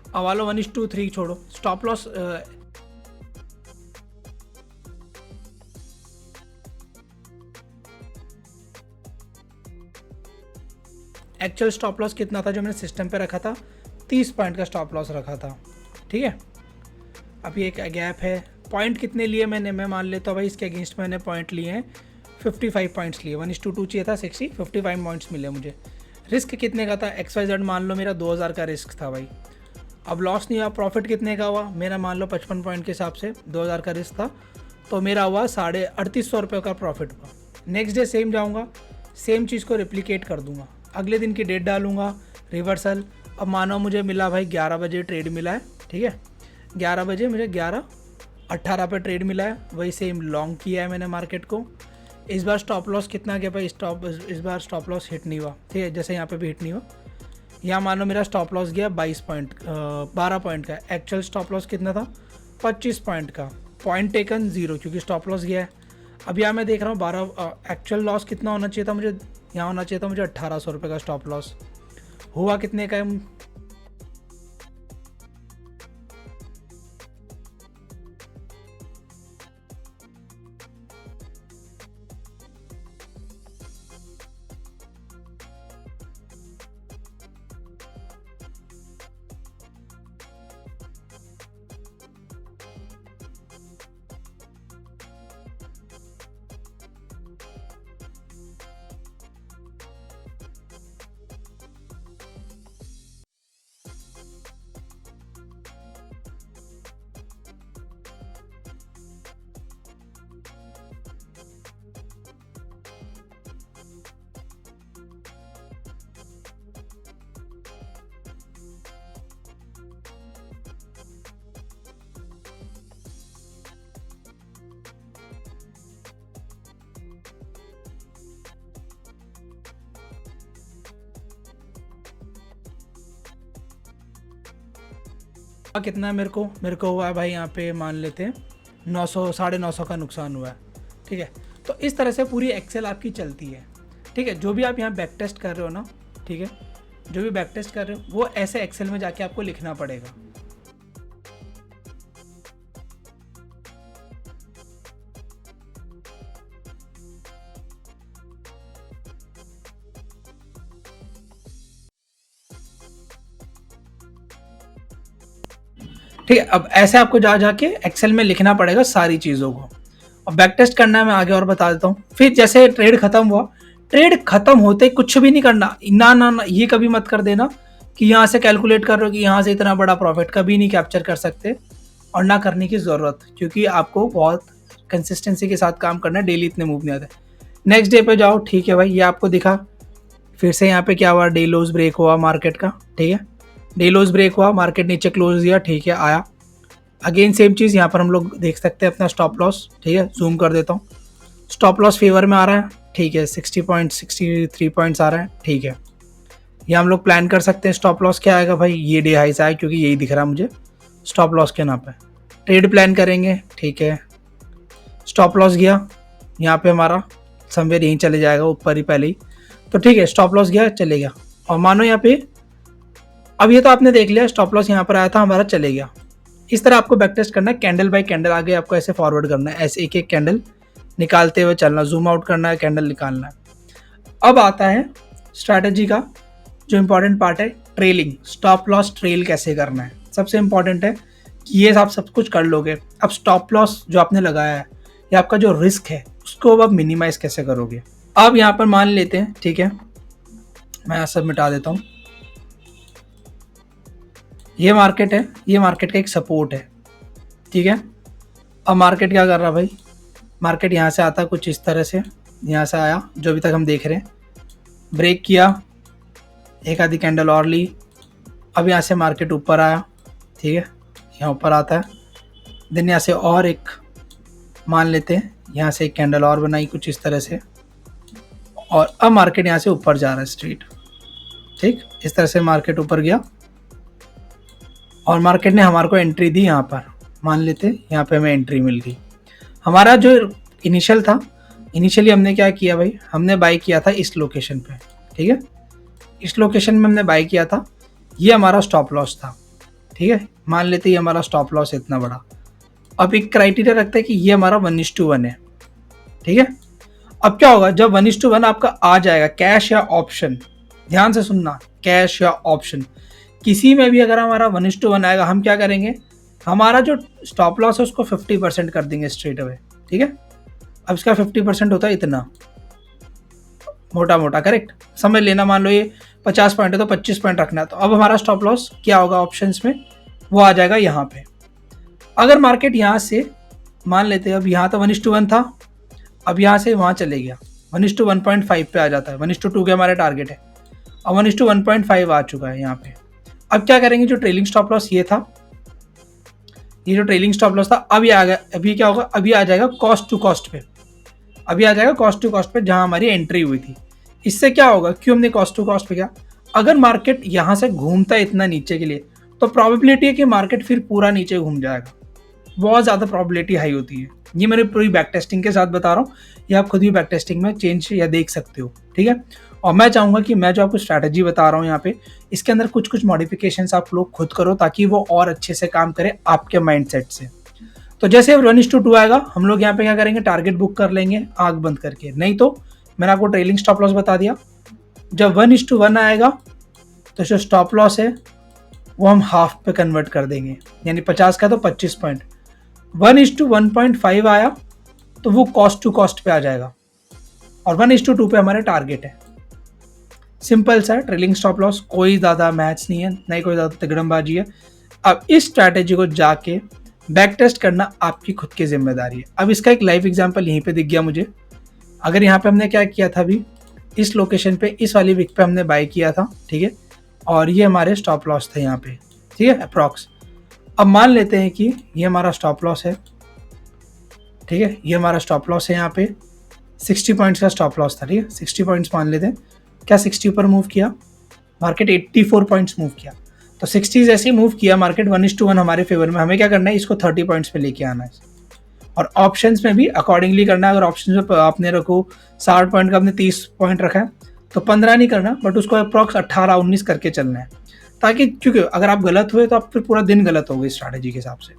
अब वालो 1:3 छोड़ो, stop loss actual stop loss कितना था जो मैंने सिस्टम पे रखा था, 30 पॉइंट का स्टॉप लॉस रखा था, ठीक है। अभी एक गैप है, पॉइंट कितने लिए मैंने, मैं मान लेता हूँ भाई इसके अगेंस्ट मैंने पॉइंट लिए हैं 55 पॉइंट्स लिए, 1:2 चाहिए था 60, 55 पॉइंट्स मिले मुझे। रिस्क कितने का था, XYZ मान लो मेरा 2000 का रिस्क था भाई। अब लॉस नहीं हुआ, प्रॉफिट कितने का हुआ, मेरा मान लो 55 पॉइंट के हिसाब से 2000 का रिस्क था, तो मेरा हुआ 3850 रुपये का प्रॉफिट हुआ। नेक्स्ट डे सेम जाऊँगा, सेम चीज़ को रिप्लिकेट कर दूंगा, अगले दिन की डेट डालूंगा, रिवर्सल। अब मानो मुझे मिला भाई 11 बजे ट्रेड मिला है, ठीक है, 11 बजे मुझे 11:18 पे ट्रेड मिला है, वही सेम लॉन्ग किया है मैंने मार्केट को। इस बार स्टॉप लॉस कितना गया भाई, इस बार स्टॉप लॉस हिट नहीं हुआ, ठीक है, जैसे यहाँ पे भी हिट नहीं हुआ। यहाँ मानो मेरा स्टॉप लॉस गया 12 पॉइंट का, एक्चुअल स्टॉप लॉस कितना था 25 पॉइंट का, पॉइंट टेकन 0 क्योंकि स्टॉप लॉस गया है। अब यहाँ मैं देख रहा हूँ 12, एक्चुअल लॉस कितना होना चाहिए था मुझे, यहाँ होना चाहिए था मुझे 1800 रुपये का स्टॉप लॉस, हुआ कितने का है? कितना है मेरे को हुआ है भाई, यहाँ पे मान लेते हैं 900 950 का नुकसान हुआ है, ठीक है। तो इस तरह से पूरी एक्सेल आपकी चलती है, ठीक है। जो भी आप यहाँ बैक टेस्ट कर रहे हो ना, ठीक है, जो भी बैक टेस्ट कर रहे हो वो ऐसे एक्सेल में जाके आपको लिखना पड़ेगा। ठीक है, अब ऐसे आपको जाके एक्सेल में लिखना पड़ेगा सारी चीज़ों को। अब बैक टेस्ट करना है, मैं आगे और बता देता हूँ। फिर जैसे ट्रेड खत्म हुआ, ट्रेड खत्म होते कुछ भी नहीं करना, ना ये कभी मत कर देना कि यहाँ से कैलकुलेट कर रहे हो कि यहाँ से इतना बड़ा प्रॉफिट, कभी नहीं कैप्चर कर सकते और ना करने की ज़रूरत, क्योंकि आपको बहुत कंसिस्टेंसी के साथ काम करना है, डेली इतने मूव नहीं आते। नेक्स्ट डे पे जाओ, ठीक है भाई, ये आपको दिखा, फिर से यहाँ पे क्या हुआ, डे लोज ब्रेक हुआ मार्केट का, ठीक है, डे लोज ब्रेक हुआ, मार्केट नीचे क्लोज दिया, ठीक है, आया अगेन सेम चीज़, यहाँ पर हम लोग देख सकते हैं अपना स्टॉप लॉस, ठीक है, जूम कर देता हूँ, स्टॉप लॉस फेवर में आ रहा है, ठीक है, 63 पॉइंट्स आ रहा है, ठीक है। ये हम लोग प्लान कर सकते हैं स्टॉप लॉस क्या आएगा भाई, ये डे हाई से आए क्योंकि यही दिख रहा है मुझे स्टॉप लॉस के नाम पे, ट्रेड प्लान करेंगे, ठीक है, स्टॉप लॉस गया यहाँ पे हमारा समवेयर यहीं चले जाएगा ऊपर ही पहले ही, तो ठीक है, स्टॉप लॉस गया चले गया। और मानो यहाँ पे अब ये तो आपने देख लिया, स्टॉप लॉस यहाँ पर आया था हमारा, चले गया। इस तरह आपको बैक टेस्ट करना है, कैंडल बाय कैंडल आगे आपको ऐसे फॉरवर्ड करना है, ऐसे एक एक कैंडल निकालते हुए चलना, जूम आउट करना है, कैंडल निकालना है। अब आता है स्ट्रैटेजी का जो इंपॉर्टेंट पार्ट है, ट्रेलिंग, स्टॉप लॉस ट्रेल कैसे करना है। सबसे इंपॉर्टेंट है कि ये आप सब कुछ कर लोगे, अब स्टॉप लॉस जो आपने लगाया है या आपका जो रिस्क है उसको अब आप मिनिमाइज कैसे करोगे। अब यहाँ पर मान लेते हैं, ठीक है, मैं यहाँ सब मिटा देता हूँ, ये मार्केट है, ये मार्केट का एक सपोर्ट है, ठीक है। अब मार्केट क्या कर रहा भाई, मार्केट यहाँ से आता कुछ इस तरह से, यहाँ से आया जो अभी तक हम देख रहे हैं, ब्रेक किया, एक आधी कैंडल और ली, अब यहाँ से मार्केट ऊपर आया, ठीक है, यहाँ ऊपर आता है, देन यहाँ से और एक मान लेते हैं, यहाँ से एक कैंडल और बनाई कुछ इस तरह से, और अब मार्केट यहाँ से ऊपर जा रहा है स्ट्रेट, ठीक, इस तरह से मार्केट ऊपर गया और मार्केट ने हमारे को एंट्री दी, यहाँ पर मान लेते यहाँ पे हमें एंट्री मिल गई। हमारा जो इनिशियल था, इनिशियली हमने क्या किया भाई, हमने बाय किया था इस लोकेशन पे, ठीक है, इस लोकेशन में हमने बाय किया था, ये हमारा स्टॉप लॉस था, ठीक है, मान लेते ये हमारा स्टॉप लॉस है इतना बड़ा। अब एक क्राइटेरिया रखते हैं कि ये हमारा 1:1 है, ठीक है। अब क्या होगा जब 1:1 आपका आ जाएगा, कैश या ऑप्शन, ध्यान से सुनना, कैश या ऑप्शन किसी में भी अगर हमारा 1:1 आएगा, हम क्या करेंगे, हमारा जो स्टॉप लॉस है उसको 50% कर देंगे स्ट्रेट अवे, ठीक है। अब इसका 50% होता है इतना, मोटा मोटा करेक्ट समझ लेना, मान लो ये 50 पॉइंट है तो 25 पॉइंट रखना है, तो अब हमारा स्टॉप लॉस क्या होगा ऑप्शंस में, वो आ जाएगा यहाँ पे। अगर मार्केट यहाँ से मान लेते हैं, अब यहाँ तो 1:1 था, अब यहाँ से वहाँ चले गया, 1:1.5 पे आ जाता है, 1:2 के हमारे टारगेट है, और 1:1.5 आ चुका है यहाँ पे। अब क्या करेंगे, जो ट्रेलिंग स्टॉप लॉस ये था, ये जो ट्रेलिंग स्टॉप लॉस था, अब ये आ गया, अभी क्या होगा, अभी आ जाएगा कॉस्ट टू कॉस्ट पे, अभी आ जाएगा कॉस्ट टू कॉस्ट पे जहां हमारी एंट्री हुई थी। इससे क्या होगा, क्यों हमने कॉस्ट टू कॉस्ट पे किया, अगर मार्केट यहां से घूमता है इतना नीचे के लिए, तो प्रोबेबिलिटी है कि मार्केट फिर पूरा नीचे घूम जाएगा, बहुत ज़्यादा प्रोबेबिलिटी हाई होती है। ये मैंने पूरी बैक टेस्टिंग के साथ बता रहा हूँ, ये आप खुद भी बैक टेस्टिंग में चेंज या देख सकते हो, ठीक है। और मैं चाहूँगा कि मैं जो आपको स्ट्रैटेजी बता रहा हूँ यहाँ पे, इसके अंदर कुछ कुछ मॉडिफिकेशंस आप लोग खुद करो, ताकि वो और अच्छे से काम करे आपके माइंडसेट से। तो जैसे 1:2 आएगा, हम लोग यहाँ पे क्या करेंगे, टारगेट बुक कर लेंगे आंख बंद करके, नहीं तो मैंने आपको ट्रेलिंग स्टॉप लॉस बता दिया। जब 1:1 आएगा, तो जो स्टॉप लॉस है वो हम हाफ पे कन्वर्ट कर देंगे, यानी 50 का तो 25 पॉइंट। 1:1.5 आया तो वो कॉस्ट टू कॉस्ट पे आ जाएगा, और 1:2 पे हमारे टारगेट है। सिंपल सा ट्रेलिंग स्टॉप लॉस, कोई ज़्यादा मैथ्स नहीं है, नहीं कोई ज़्यादा तिगड़मबाजी है। अब इस स्ट्रैटेजी को जाके बैक टेस्ट करना आपकी खुद की जिम्मेदारी है। अब इसका एक लाइव एग्जांपल यहीं पे दिख गया मुझे। अगर यहाँ पे हमने क्या किया था, अभी इस लोकेशन पे, इस वाली विक पे हमने बाय किया था, ठीक है, और ये हमारे स्टॉप लॉस थे यहाँ पे, ठीक है, अप्रॉक्स। अब मान लेते हैं कि ये हमारा स्टॉप लॉस है, ठीक है, ये हमारा स्टॉप लॉस है यहाँ पे, 60 पॉइंट्स का स्टॉप लॉस था, ठीक है, 60 पॉइंट्स मान लेते हैं। क्या 60 ऊपर मूव किया मार्केट, 84 पॉइंट्स मूव किया, तो 60 जैसे ही मूव किया मार्केट 1:1 हमारे फेवर में, हमें क्या करना है, इसको 30 पॉइंट्स पे लेके आना है। और ऑप्शंस में भी अकॉर्डिंगली करना है। अगर ऑप्शंस में आपने रखो 60 पॉइंट का, आपने 30 पॉइंट रखा है, तो 15 नहीं करना, बट उसको अप्रॉक्स 18-19 करके चलना है, ताकि, क्योंकि अगर आप गलत हुए तो आप फिर पूरा दिन गलत हो गए स्ट्रैटेजी के हिसाब से।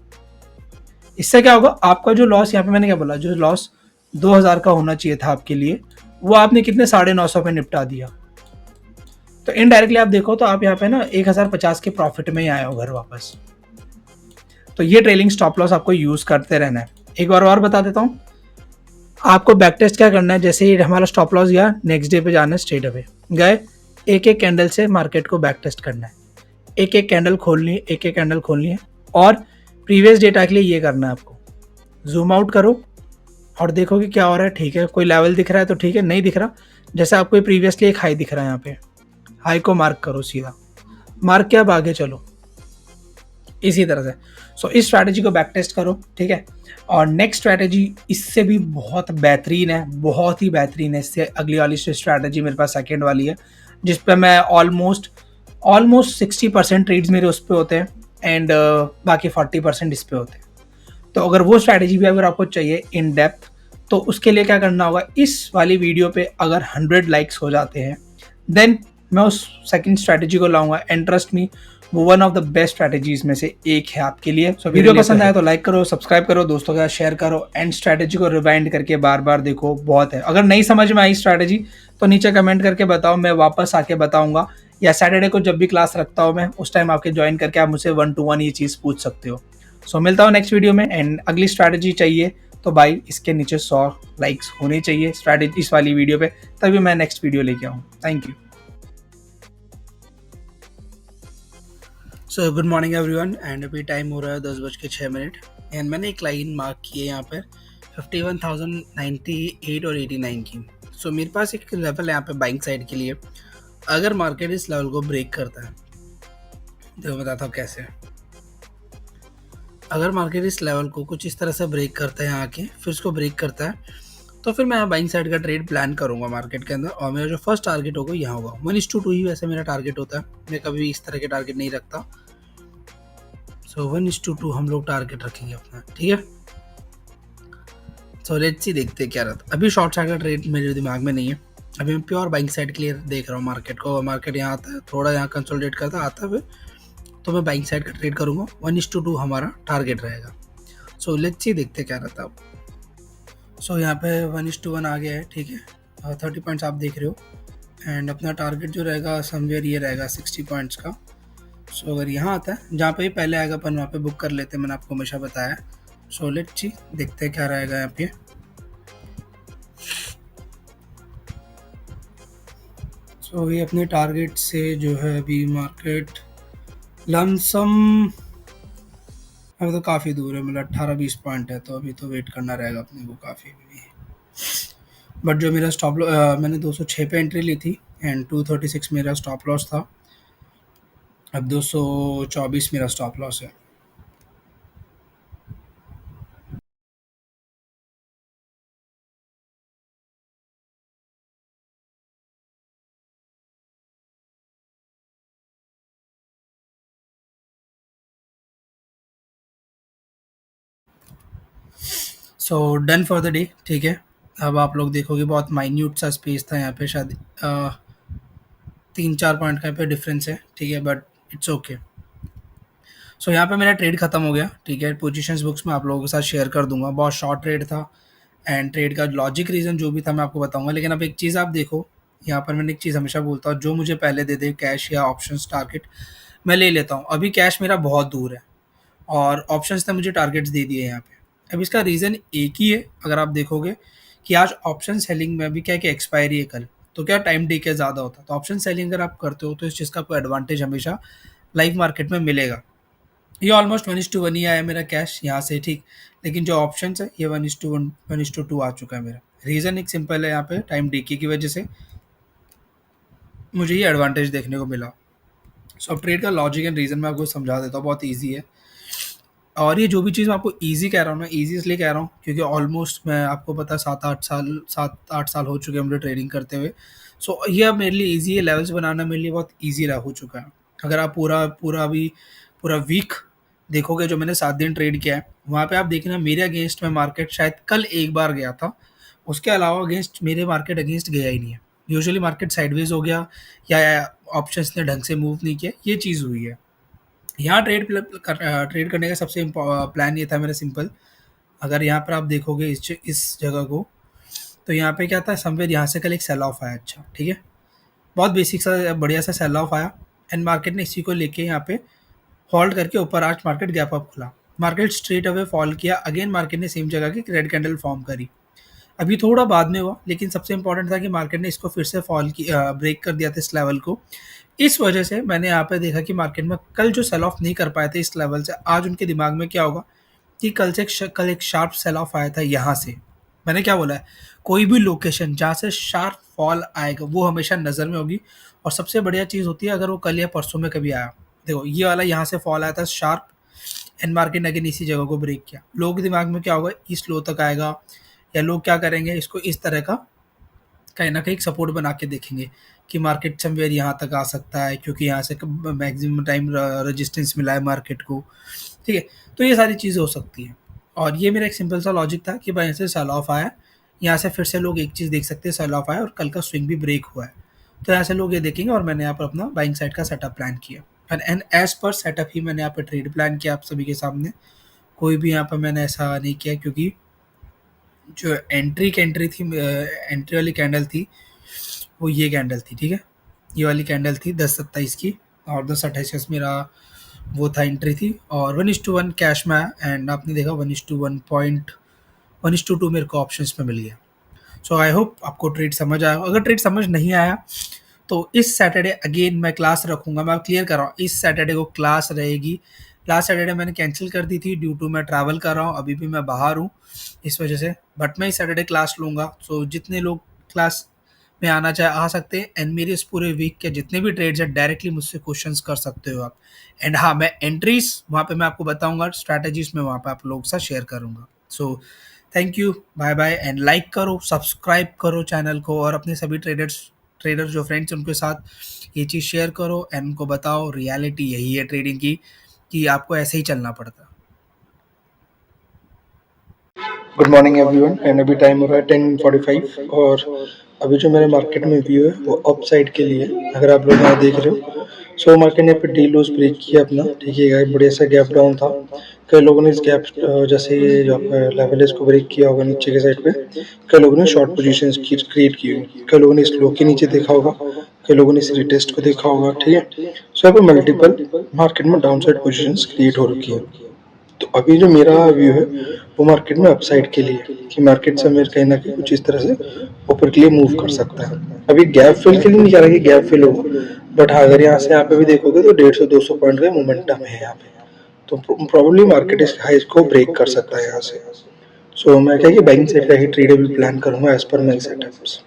इससे क्या होगा, आपका जो लॉस, यहाँ पे मैंने क्या बोला, जो लॉस 2000 का होना चाहिए था आपके लिए, वो आपने कितने 950 पे निपटा दिया। तो इनडायरेक्टली आप देखो तो आप यहाँ पे ना 1050 के प्रॉफिट में ही आए हो घर वापस। तो ये ट्रेलिंग स्टॉप लॉस आपको यूज करते रहना है। एक बार और बता देता हूँ, आपको बैक टेस्ट क्या करना है, जैसे ही हमारा स्टॉप लॉस गया, नेक्स्ट डे पे जाना है, स्ट्रेट अवे गए, एक एक कैंडल से मार्केट को बैक टेस्ट करना है, एक एक कैंडल खोलनी है, एक एक कैंडल खोलनी है, और प्रीवियस डेटा के लिए ये करना है आपको, जूम आउट करो और देखो कि क्या हो रहा है, ठीक है, कोई लेवल दिख रहा है तो ठीक है, नहीं दिख रहा, जैसे आपको प्रीवियसली एक हाई दिख रहा है, यहाँ पे हाई को मार्क करो, सीधा मार्क के अब आगे चलो, इसी तरह से। सो इस स्ट्रैटेजी को बैक टेस्ट करो, ठीक है। और नेक्स्ट स्ट्रैटेजी इससे भी बहुत बेहतरीन है, बहुत ही बेहतरीन है। इससे अगली वाली स्ट्रैटेजी मेरे पास सेकेंड वाली है, जिस पे मैं ऑलमोस्ट 60% ट्रेड्स मेरे उस पर होते हैं, एंड बाकी 40% इस पे होते हैं। तो अगर वो स्ट्रैटेजी भी अगर आपको चाहिए इन डेप्थ, तो उसके लिए क्या करना होगा, इस वाली वीडियो पे अगर 100 लाइक्स हो जाते हैं, देन मैं उस सेकंड स्ट्रैटेजी को लाऊंगा, एंड ट्रस्ट मी, वो one of the best strategies में से एक है आपके लिए। सो वीडियो पसंद आया तो लाइक करो, सब्सक्राइब करो, दोस्तों के साथ शेयर करो, एंड स्ट्रैटेजी को रिवाइंड करके बार बार देखो, बहुत है। अगर नहीं समझ में आई स्ट्रैटेजी तो नीचे कमेंट करके बताओ, मैं वापस आके बताऊंगा, या सैटरडे को जब भी क्लास रखता हूँ मैं, उस टाइम आपके ज्वाइन करके आप मुझसे 1-to-1 ये चीज़ पूछ सकते हो। सो मिलता हूँ नेक्स्ट वीडियो में, एंड अगली स्ट्रैटेजी चाहिए तो भाई इसके नीचे 100 लाइक्स होने चाहिए स्ट्रैटेजी इस वाली वीडियो पे, तभी मैं नेक्स्ट वीडियो लेके आऊँ। Thank you. So good morning everyone, and अभी टाइम हो रहा है 10:06, एंड मैंने एक लाइन मार्क की है यहाँ पर 51,098 और 89 की। सो मेरे पास एक लेवल है यहाँ पे बाइंग साइड के लिए। अगर मार्केट इस लेवल को ब्रेक करता है, तो बताता हूँ कैसे। अगर मार्केट इस लेवल को कुछ इस तरह से ब्रेक करता है, आके फिर उसको ब्रेक करता है, तो फिर मैं बाइंग साइड का ट्रेड प्लान करूंगा मार्केट के अंदर, और मेरा जो फर्स्ट टारगेट होगा यहाँ होगा 1:2 ही। वैसे मेरा टारगेट होता है, मैं कभी भी इस तरह के टारगेट नहीं रखता। सो 1:2 हम लोग टारगेट रखेंगे अपना, ठीक है। सो लेट्स सी, देखते हैं क्या रहता है। अभी शॉर्ट साइड का ट्रेड मेरे दिमाग में नहीं है, अभी मैं प्योर बाइंग साइड के लिए देख रहा हूँ मार्केट को। मार्केट यहाँ आता है, थोड़ा यहाँ कंसोलिडेट करता आता है, तो मैं बाइंग साइड का ट्रेड करूँगा। 1:2 हमारा टारगेट रहेगा। सो लेट्स सी, देखते क्या रहता है। सो यहाँ पे 1:1 आ गया है, ठीक है, 30 पॉइंट्स आप देख रहे हो, एंड अपना टारगेट जो रहेगा समवेयर ये रहेगा 60 पॉइंट्स का। सो अगर यहाँ आता है, जहाँ पे ही पहले आएगा अपन वहाँ पे बुक कर लेते हैं, मैंने आपको हमेशा बताया। सो लेट्स सी, देखते हैं क्या रहेगा यहाँ पे। सो ये अपने टारगेट से जो है अभी मार्केट लमसम अभी तो काफ़ी दूर है, मतलब 18-20 पॉइंट है, तो अभी तो वेट करना रहेगा अपने को काफ़ी भी। बट जो मेरा मैंने 206 पे एंट्री ली थी एंड 236 मेरा स्टॉप लॉस था। अब 224 मेरा स्टॉप लॉस है। So done for the day, ठीक है। अब आप लोग देखोगे बहुत माइन्यूट सा स्पेस था यहाँ पे, शायद 3-4 पॉइंट का पे डिफरेंस है, ठीक है, बट इट्स ओके। सो यहाँ पे मेरा ट्रेड खत्म हो गया, ठीक है। पोजीशंस बुक्स में आप लोगों के साथ शेयर कर दूंगा। बहुत शॉर्ट ट्रेड था एंड ट्रेड का लॉजिक रीज़न जो भी था मैं आपको बताऊंगा। लेकिन अब एक चीज़ आप देखो, यहाँ पर मैंने एक चीज़ हमेशा बोलता हूँ, जो मुझे पहले दे दे कैश या ऑप्शंस टारगेट, मैं ले लेता हूँ। अभी कैश मेरा बहुत दूर है और ऑप्शंस ने मुझे टारगेट्स दे दिए यहाँ पे। अब इसका रीज़न एक ही है, अगर आप देखोगे कि आज ऑप्शन सेलिंग में अभी क्या है कि एक्सपायरी है कल, तो क्या टाइम टेक ज़्यादा होता है। तो ऑप्शन सेलिंग अगर आप करते हो तो इस चीज़ का आपको एडवांटेज हमेशा लाइव मार्केट में मिलेगा। ये ऑलमोस्ट 1:1 ही आया मेरा कैश यहाँ से, ठीक। लेकिन जो ऑप्शन है ये 1:1 1:2 आ चुका है मेरा। रीज़न एक सिंपल है, यहाँ पे टाइम डीके की वजह से मुझे ये एडवांटेज देखने को मिला। सो अब ट्रेड का लॉजिक एंड रीज़न मैं आपको समझा देता हूँ, बहुत ईजी है। और ये जो भी चीज़ मैं आपको ईजी कह रहा हूँ ना, ईजी इसलिए कह रहा हूँ क्योंकि ऑलमोस्ट मैं आपको पता है 7-8 साल हो चुके हैं मुझे ट्रेडिंग करते हुए। सो ये अब मेरे लिए ईजी है, लेवल्स बनाना मेरे लिए बहुत ईजी रहा हो चुका है। अगर आप पूरा पूरा अभी पूरा वीक देखोगे जो मैंने 7 दिन ट्रेड किया है, वहाँ पे आप देखना मेरे अगेंस्ट में मार्केट शायद कल एक बार गया था। उसके अलावा अगेंस्ट मेरे मार्केट अगेंस्ट गया ही नहीं है। यूजुअली मार्केट साइडवेज हो गया या ऑप्शंस ने ढंग से मूव नहीं किया, ये चीज़ हुई है। यहाँ ट्रेड करने का सबसे प्लान ये था मेरा सिंपल। अगर यहाँ पर आप देखोगे इस जगह को, तो यहाँ पे क्या था, समवेयर यहाँ से कल एक सेल ऑफ आया, अच्छा ठीक है, बहुत बेसिक सा बढ़िया सा सेल ऑफ आया एंड मार्केट ने इसी को लेके यहाँ पे होल्ड करके ऊपर आज मार्केट गैप अप खुला। मार्केट स्ट्रेट अवे फॉल किया, अगेन मार्केट ने सेम जगह की रेड कैंडल फॉर्म करी। अभी थोड़ा बाद में हुआ, लेकिन सबसे इंपॉर्टेंट था कि मार्केट ने इसको फिर से ब्रेक कर दिया था इस लेवल को। इस वजह से मैंने यहाँ पे देखा कि मार्केट में कल जो सेल ऑफ नहीं कर पाए थे इस लेवल से, आज उनके दिमाग में क्या होगा कि कल एक शार्प सेल ऑफ आया था यहाँ से। मैंने क्या बोला है, कोई भी लोकेशन जहाँ से शार्प फॉल आएगा वो हमेशा नज़र में होगी। और सबसे बढ़िया चीज़ होती है अगर वो कल या परसों में कभी आया, देखो ये वाला यहाँ से फॉल आया था शार्प एंड मार्केट ने अगेन इसी जगह को ब्रेक किया। लोगों के दिमाग में क्या होगा, इस लो तक आएगा, या लोग क्या करेंगे, इसको इस तरह का कहीं ना कहीं सपोर्ट बना के देखेंगे कि मार्केट समवेयर यहाँ तक आ सकता है, क्योंकि यहाँ से मैक्सिमम टाइम रेजिस्टेंस मिला है मार्केट को, ठीक है। तो ये सारी चीज़ें हो सकती हैं। और ये मेरा एक सिंपल सा लॉजिक था कि भाई यहाँ से सेल ऑफ आया, यहाँ से फिर से लोग एक चीज़ देख सकते हैं, सेल ऑफ आया और कल का स्विंग भी ब्रेक हुआ है, तो यहाँ से लोग ये देखेंगे। और मैंने यहाँ पर अपना बाइंग साइड का सेटअप प्लान किया एंड एज पर सेटअप ही मैंने यहाँ पर ट्रेड प्लान किया आप सभी के सामने। कोई भी यहाँ पर मैंने ऐसा नहीं किया, क्योंकि जो एंट्री थी, एंट्री वाली कैंडल थी वो ये कैंडल थी, ठीक है। ये वाली कैंडल थी 10-27 की, और 10-28 मेरा वो था एंट्री थी, और 1:1 कैश में आया एंड आपने देखा 1:1 मेरे को ऑप्शंस में मिल गया। सो आई होप आपको ट्रेड समझ आया। अगर ट्रेड समझ नहीं आया तो इस सैटरडे अगेन मैं क्लास रखूँगा। मैं क्लियर कर रहा हूँ, इस सैटरडे को क्लास रहेगी। लास्ट सैटरडे मैंने कैंसिल कर दी थी ड्यू टू मैं ट्रैवल कर रहा हूँ, अभी भी मैं बाहर हूँ इस वजह से, बट मैं इस सैटरडे क्लास लूँगा। सो जितने लोग क्लास में आना चाहे आ सकते हैं एंड मेरे इस पूरे वीक के जितने भी ट्रेड्स हैं डायरेक्टली मुझसे क्वेश्चंस कर सकते हो आप। एंड हाँ, मैं एंट्रीज वहाँ पे मैं आपको बताऊँगा, स्ट्रैटेजीज में वहाँ पे आप लोगों के साथ शेयर करूँगा। So thank you, bye bye and like करो, सब्सक्राइब करो चैनल को, और अपने सभी ट्रेडर जो फ्रेंड्स उनके साथ ये चीज़ शेयर करो एंड उनको बताओ रियलिटी यही है ट्रेडिंग की, कि आपको ऐसे ही चलना पड़ता है। Good morning everyone. एंड अभी टाइम हो रहा है 10:45 और अभी जो मेरे मार्केट में व्यू है वो अप साइड के लिए, अगर आप लोग यहाँ देख रहे हो। सो मार्केट ने यहाँ पे डी लोज ब्रेक किया अपना, ठीक है, बढ़िया सा गैप डाउन था। कई लोगों ने इस गैप जैसे ये जो लेवल है इसको ब्रेक किया होगा नीचे के साइड पे, कई लोगों ने शॉर्ट पोजीशंस क्रिएट की होगी, कई लोगों ने इस लो के नीचे देखा होगा, कई लोगों ने इस रिटेस्ट को देखा होगा, ठीक है। सो यहाँ पे मल्टीपल मार्केट में डाउन साइड पोजिशन क्रिएट हो रखी है। तो अभी जो मेरा व्यू है वो मार्केट में अपसाइड के लिए, कि मार्केट से मेरे कहीं ना कहीं कुछ इस तरह से ऊपर के लिए मूव कर सकता है। अभी गैप फिल के लिए नहीं कह रहा कि गैप फिल होगा, बट हाँ अगर यहाँ से यहाँ पे भी देखोगे तो 150-200 पॉइंट का मोमेंटम है यहाँ पे, तो प्रॉब्लली मार्केट इस हाइज को ब्रेक कर सकता है यहाँ से। सो मैं क्या कि बाइंग साइड का ही ट्रेडेबल प्लान करूँगा एज पर माई सेटअप्स।